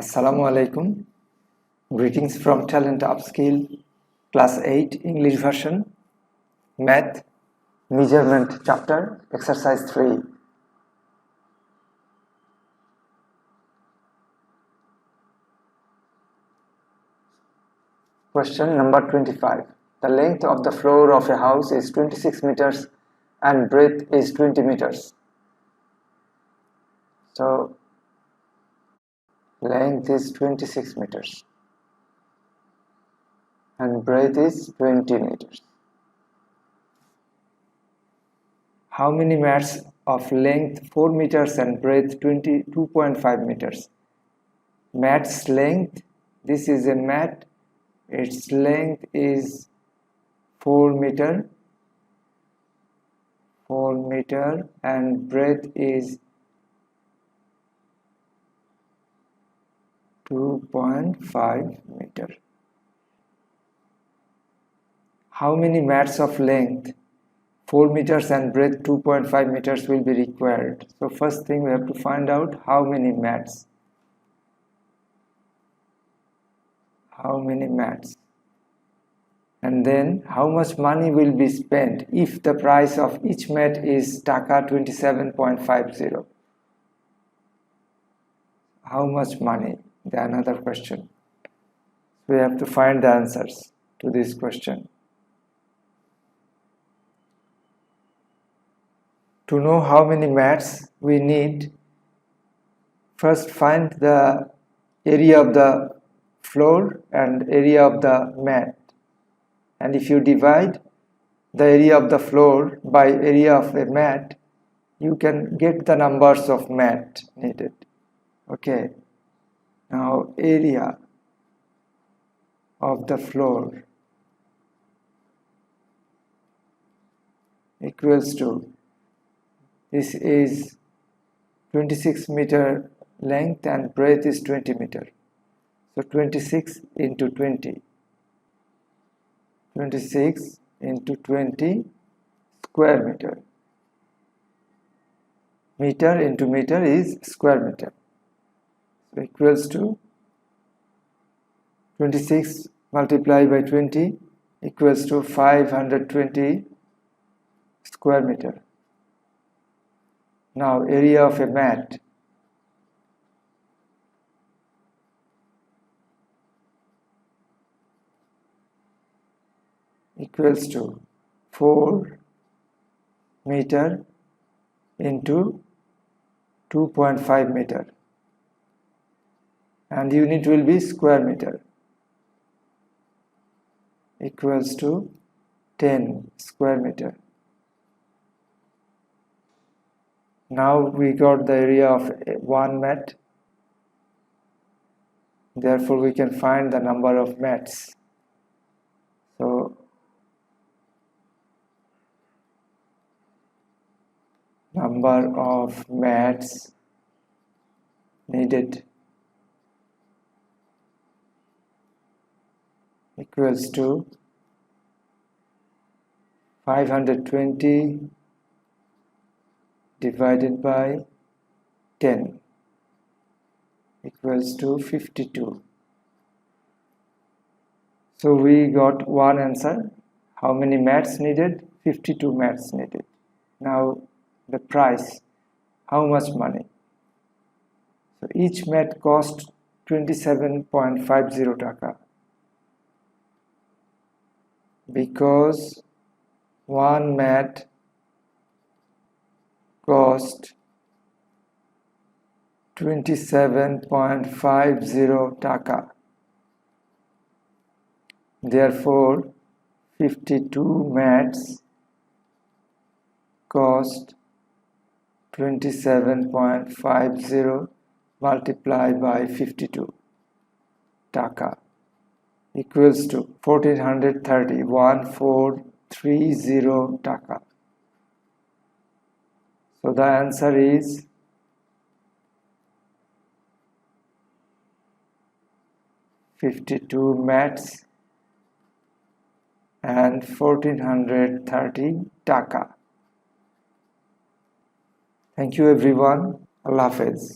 Assalamu alaikum. Greetings from Talent Upskill, Class 8 English version, Math, Measurement Chapter, Exercise 3. Question number 25. The length of the floor of a house is 26 meters and breadth is 20 meters. So, length is 26 meters and breadth is 20 meters. How many mats of length 4 meters and breadth 22.5 meters? Mat's length, this is a mat, its length is 4 meter and breadth is 2.5 meter. How many mats of length 4 meters and breadth 2.5 meters will be required? So first thing we have to find out how many mats. And then how much money will be spent if the price of each mat is taka 27.50. How much money? Another question. We have to find the answers to this question. To know how many mats we need, first find the area of the floor and area of the mat. And if you divide the area of the floor by area of a mat, you can get the numbers of mat needed. Okay. Now area of the floor equals to, this is 26 meter length and breadth is 20 meter. So 26 into 20. 26 into 20 square meter. Meter into meter is square meter. So equals to 26 multiplied by 20 equals to 520 square meter. Now area of a mat. Equals to 4 meter into 2.5 meter, and unit will be square meter, equals to 10 square meter. Now we got the area of one mat, therefore we can find the number of mats. So number of mats needed equals to 520 divided by 10 equals to 52. So we got one answer. How many mats needed? 52 mats needed. Now the price, how much money? So each mat cost 27.50 taka, because one mat cost 27.50 taka. Therefore 52 mats cost 27.50 multiplied by 52 taka equals to 1430 taka. So the answer is 52 mats and 1430 taka. Thank you everyone. Allah Hafiz.